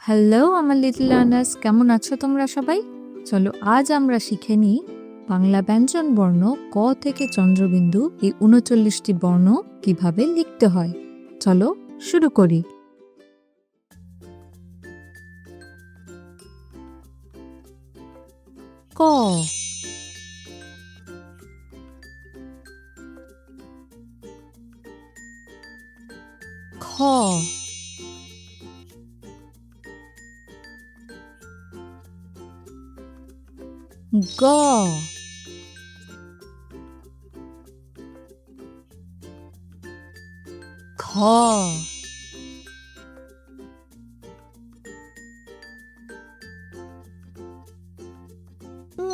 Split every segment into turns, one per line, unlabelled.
Hello আমার little learners, কেমন আছো তোমরা সবাই? চলো আজ আমরা শিখে নিই বাংলা ব্যঞ্জন বর্ণ ক থেকে চন্দ্রবিন্দু এই ৩৯টি বর্ণ কিভাবে লিখতে হয়। চলো শুরু করি। ক, খ, গ, খ, ঙ,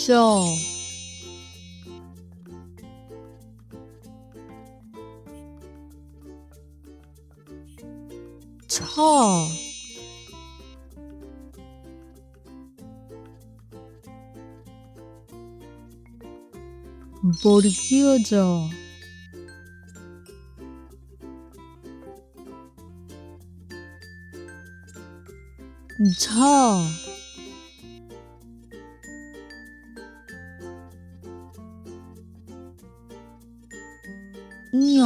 চ, ছ, বর্গীয় জ, ঝ, ঞ,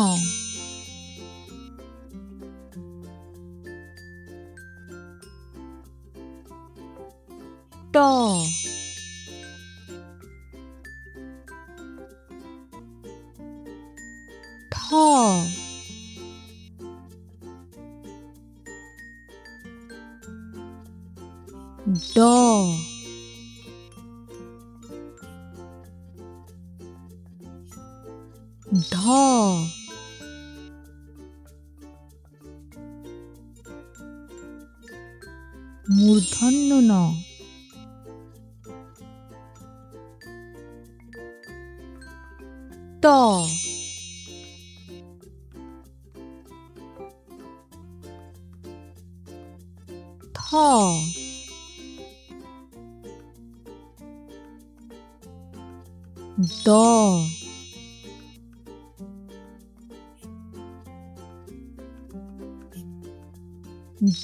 ট, ঠ, ড, ঢ, মূর্ধন্য ণ, ট, থ, দ,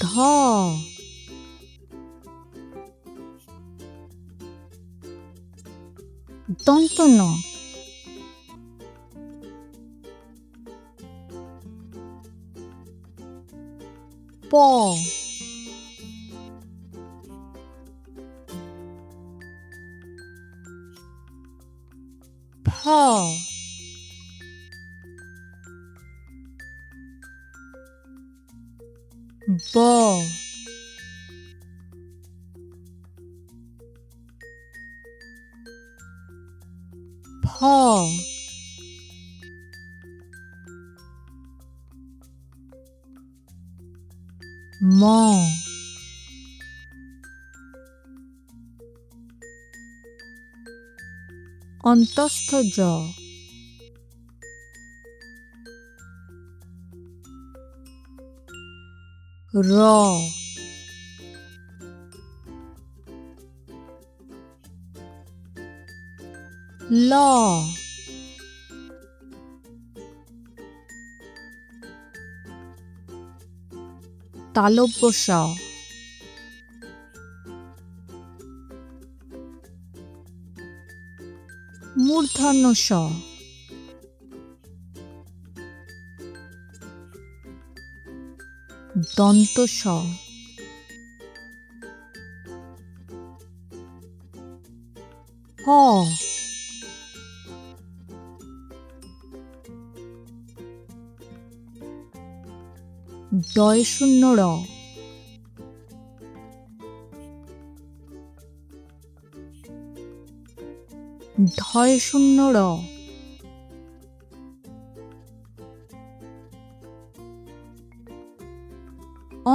ধ, দন্ত ন, প, ফ, ব, ভ, ম, অন্তস্থ জ, র, ল, তালব্য স, মূর্ধন্য ষ, দন্ত স, হ, ডয় শূন্য র, ঢয় শূন্য র,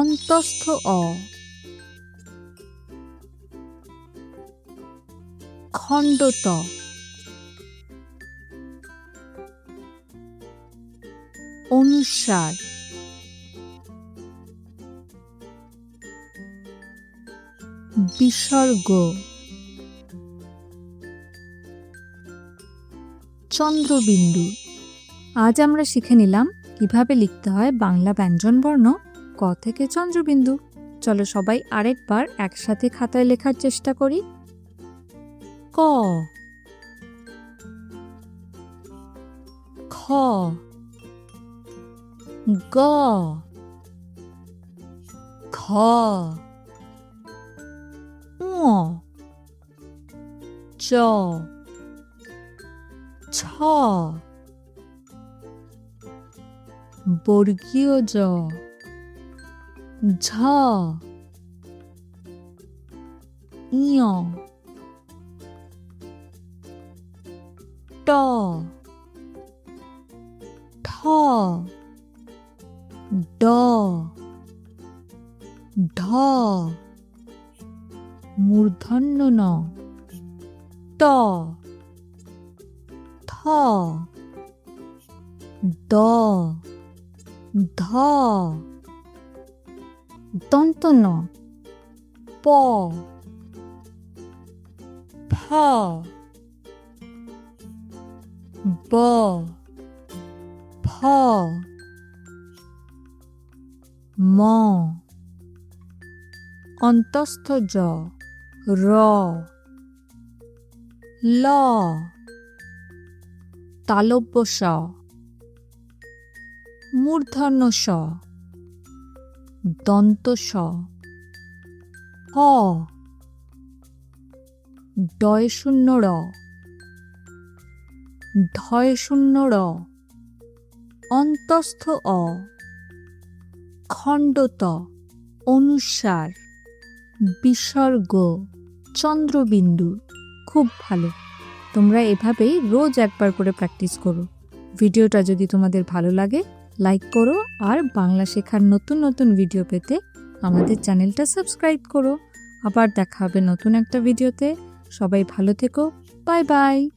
অন্তস্থ অ, খণ্ডত, অনুসার, বিসর্গ, চন্দ্রবিন্দু, আজ আমরা শিখে নিলাম কিভাবে লিখতে হয় বাংলা ব্যঞ্জনবর্ণ ক থেকে চন্দ্রবিন্দু। চলো সবাই আরেকবার একসাথে খাতায় লেখার চেষ্টা করি। ক, খ, গ, ঘ, ঙ, চ, ছ, বর্গীয় জ, ঝ, ঞ, ট, ঠ, ড, ঢ, মূর্ধন্য ণ, ট, থ, দ, ধ, দন্ত ন, প, ফ, ব, ভ, ম, অন্তস্থ জ, র, ল, তালব্য স, মূর্ধন্য ষ, দন্ত স, হ, ডয় শূন্য র, ঢয় শূন্য র, অন্তস্থ অ, খণ্ডত, অনুস্বার, বিসর্গ, চন্দ্রবিন্দু। খুব ভালো। তোমরা এভাবেই রোজ একবার করে প্র্যাকটিস করো। ভিডিওটা যদি তোমাদের ভালো লাগে লাইক করো, আর বাংলা শেখার নতুন নতুন ভিডিও পেতে আমাদের চ্যানেলটা সাবস্ক্রাইব করো। আবার দেখা হবে নতুন একটা ভিডিওতে। সবাই ভালো থেকো। Bye bye.